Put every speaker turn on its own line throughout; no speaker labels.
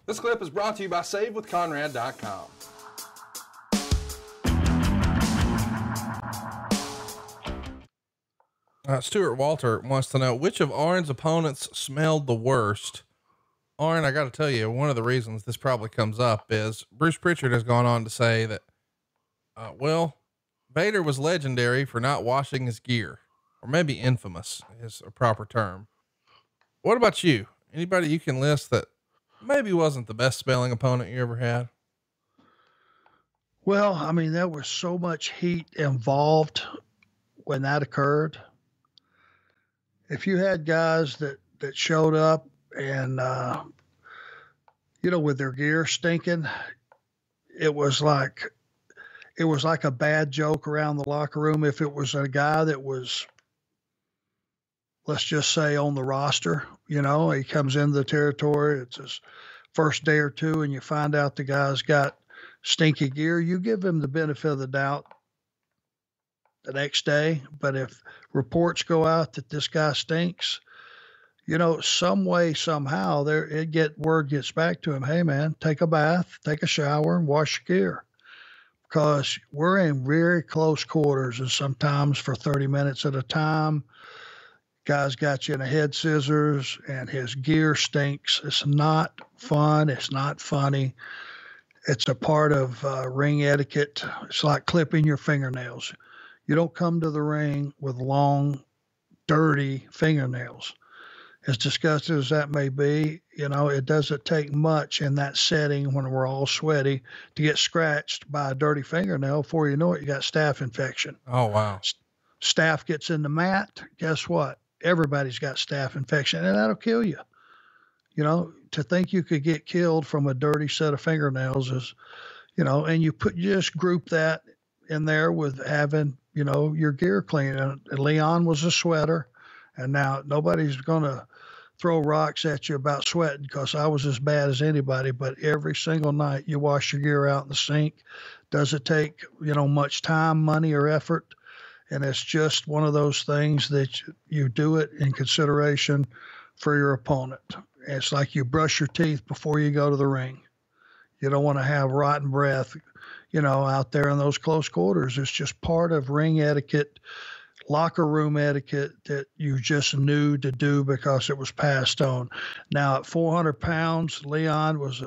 This clip is brought to you by SaveWithConrad.com.
Stuart Walter wants to know which of Arn's opponents smelled the worst. Arn, I got to tell you, one of the reasons this probably comes up is Bruce Pritchard has gone on to say that, Vader was legendary for not washing his gear, or maybe infamous is a proper term. What about you? Anybody you can list that maybe wasn't the best smelling opponent you ever had?
Well, I mean, there was so much heat involved when that occurred. If you had guys that showed up and, with their gear stinking, it was like a bad joke around the locker room. If it was a guy that was, let's just say, on the roster, he comes into the territory, it's his first day or two, and you find out the guy's got stinky gear, you give him the benefit of the doubt the next day. But if reports go out that this guy stinks, some way, somehow word gets back to him. Hey man, take a bath, take a shower, and wash your gear, because we're in very close quarters, and sometimes for 30 minutes at a time, guy's got you in a head scissors and his gear stinks. It's not fun. It's not funny. It's a part of ring etiquette. It's like clipping your fingernails. You don't come to the ring with long, dirty fingernails. As disgusting as that may be, it doesn't take much in that setting when we're all sweaty to get scratched by a dirty fingernail. Before you know it, you got staph infection.
Oh, wow.
Staph gets in the mat. Guess what? Everybody's got staph infection, and that'll kill you. To think you could get killed from a dirty set of fingernails is, and you just group that in there with having, your gear clean. And Leon was a sweater, and now nobody's going to throw rocks at you about sweating, because I was as bad as anybody. But every single night you wash your gear out in the sink. Does it take, much time, money, or effort? And it's just one of those things that you do it in consideration for your opponent. It's like you brush your teeth before you go to the ring. You don't want to have rotten breath, out there in those close quarters. It's just part of ring etiquette, locker room etiquette that you just knew to do because it was passed on. Now at 400 pounds, Leon was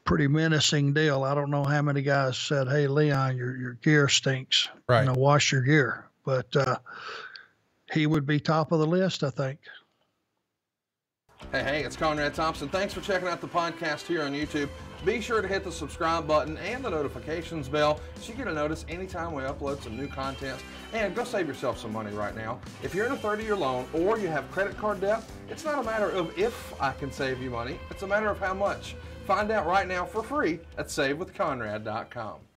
pretty menacing deal. I don't know how many guys said, "Hey, Leon, your gear stinks.
Right.
Wash your gear." But he would be top of the list, I think.
Hey, it's Conrad Thompson. Thanks for checking out the podcast here on YouTube. Be sure to hit the subscribe button and the notifications bell so you get a notice anytime we upload some new content. And go save yourself some money right now. If you're in a 30-year loan or you have credit card debt, it's not a matter of if I can save you money. It's a matter of how much. Find out right now for free at SaveWithConrad.com.